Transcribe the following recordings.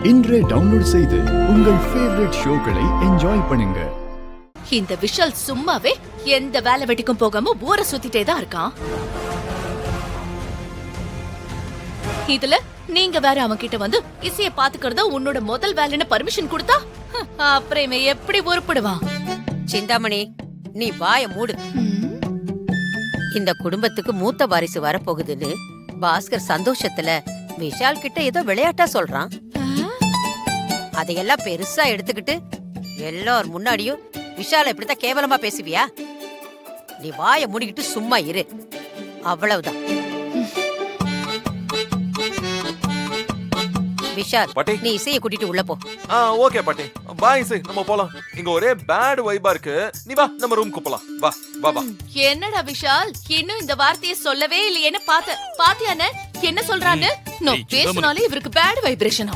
இன்றே டவுன்லோட் செய்து உங்கள் ஃபேவரட் ஷோக்களை என்ஜாய் பண்ணுங்க. இந்த விஷால் சும்மாவே எந்த வேலை வெட்டிக்கும் போகாம ஊரை சுத்திட்டே தான் இருக்கான். இதுல நீங்க வேற அவன் கிட்ட வந்து இசைய பாத்துக்கிறதா உன்னோட முதல் வேலைன்னு பர்மிஷன் கொடுத்தா அப்புறமே எப்படி உருப்பிடுவான்? சிந்தாமணி, நீ வாய மூடு. இந்த குடும்பத்துக்கு மூத்த வாரிசு வரப்போகுதுன்னு பாஸ்கர் சந்தோஷத்துல விஷால் கிட்ட ஏதோ விளையாட்டா சொல்றான். அதையெல்லாம் பெருசா எடுத்துக்கிட்டு எல்லார் முன்னாடியும் விஷால இப்படித்தான் கேவலமா பேசுவியா? நீ வாய மூடிக்கிட்டு சும்மா இரு, அவ்வளவுதான். விஷால், நீ இசையை கூட்டிட்டு உள்ள போ. ஓகே பாட்டி, வா இசை, நம்ம போலாம். இங்க ஒரே பேட் வைபா இருக்கு. நீ வா, நம்ம ரூமுக்கு போலாம். வா வா வா. என்னடா விஷால், இன்னும் இந்த வார்த்தையை சொல்லவே இல்லையேன்னு பாத்தியானே என்ன சொல்றான்னு? நான் பேசினாலே இவருக்கு பேட் வைப்ரேஷனா?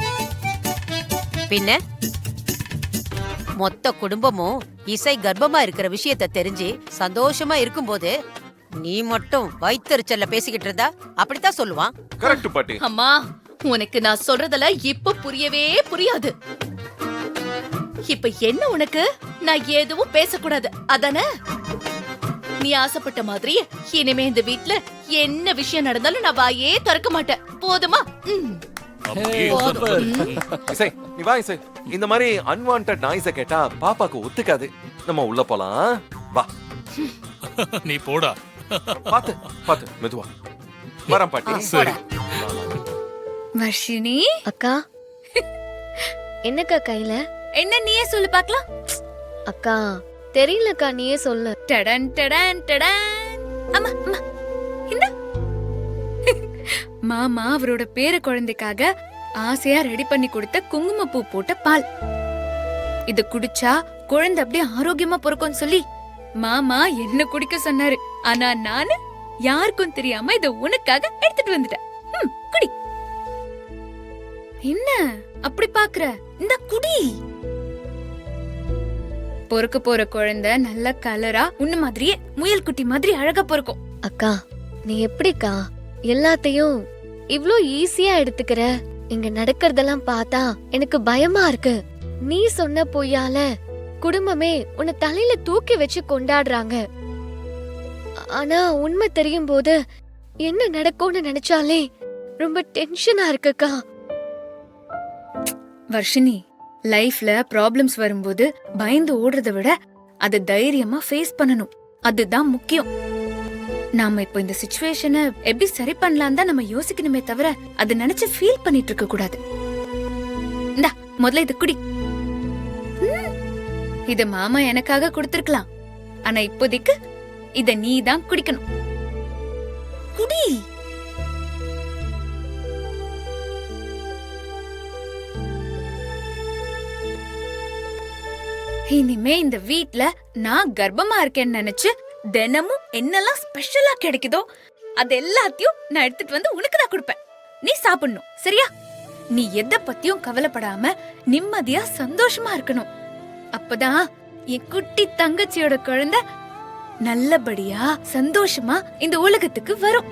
பின்ன மொத்த குடும்பமும் இசை கர்ப்பமா இருக்கிற விஷயத்தை தெரிஞ்சு சந்தோஷமா இருக்கும்போது நீ மட்டும் வயித்தெரிச்சல்ல பேசிக்கிட்டு இருந்தா அப்படித்தான் சொல்லுவான். கரெக்ட் பாட்டி. அம்மா, உனக்கு நான் சொல்றதெல்லாம் இப்ப புரியவே புரியாது. இப்ப என்ன உனக்கு? நான் எதுவும் பேசக்கூடாது அதானே? நீ ஆசைப்பட்ட மாதிரி இனிமே இந்த வீட்ல என்ன விஷயம் நடந்தாலும் நான் வாயே திறக்க மாட்டேன். போதுமா? இசை, நீ வா இசை. இந்த மாதிரி அன்வான்ட் நாய்ஸ கேட்டா பாப்பாக்கு ஒத்துக்காது. நம்ம உள்ள போலாம். வா. நீ போடா. பாத்து பாத்து மெதுவா. வரேன் பாட்டி. சரி. வர்ஷினி அக்கா, என்னக்கா கையில? என்ன நீயே சொல்லு பாக்கலாம். அக்கா தெரியலக்கா, நீயே சொல்லு. டடன் டடன் டடன். அம்மா அம்மா, இந்த மாமா அவரோட பேர குழந்தைக்காக ஆசையா ரெடி பண்ணி கொடுத்த குங்குமப்பூ போட்ட பால். இது குடிச்சா குழந்தை அப்படியே ஆரோக்கியமா பிறக்கும்னு சொல்லி மாமா என்ன குடிக்க சொன்னாரு. ஆனா நானு யாருக்கும் தெரியாம இத உனக்காக எடுத்துட்டு வந்துட்டேன். குடி. என்ன அப்படி பாக்குற? இந்த குடி. பொறுக்க போற குழந்தை நல்ல கலரா உன்ன மாதிரியே முயல் குட்டி மாதிரி அழகா பொறுக்கும். அக்கா, நீ எப்படிக்கா எல்லாத்தையும் இவ்ளோ ஈஸியா எடுத்துக்கிற? இங்க நடக்கிறதெல்லாம் பார்த்தா எனக்கு பயமா இருக்கு. நீ சொன்ன பொய்யால குடும்பமே உன்னை தலையில தூக்கி வச்சு கொண்டாடுறாங்க. ஆனா உண்மை தெரியும் போது என்ன நடக்கும்னு நினைச்சாலே ரொம்ப டென்ஷனா இருக்குக்கா. வர்ஷினி, லைஃப்ல ப்ராப்ளம்ஸ் வரும்போது பயந்து ஓடுறத விட அதை தைரியமா ஃபேஸ் பண்ணணும். அதுதான் முக்கியம். நாம இப்ப இந்த சிச்சுவேஷனை எப்படி சரி பண்ணலாம் தான் நம்ம யோசிக்கணுமே தவிர அதை நினைச்சு ஃபீல் பண்ணிட்டு இருக்க கூடாது. இந்தா முதல்ல இது குடி. இத மாமா எனக்காக கொடுத்திருக்கலாம். ஆனா இப்போதைக்கு இத நீ தான் குடிக்கணும். குடி. இனிமே இந்த வீட்ல நான் கர்ப்பமா இருக்கேன்னு நினைச்சு தினமும் என்னெல்லாம் ஸ்பெஷலா கிடைக்குதோ அது எல்லாத்தையும் நான் எடுத்துட்டு வந்து உனக்கு தான் கொடுப்பேன். நீ சாப்பிடணும், சரியா? நீ எதை பத்தியும் கவலைப்படாம நிம்மதியா சந்தோஷமா இருக்கணும். அப்பதான் என் குட்டி தங்கச்சியோட குழந்தை நல்லபடியா சந்தோஷமா இந்த உலகத்துக்கு வரும்.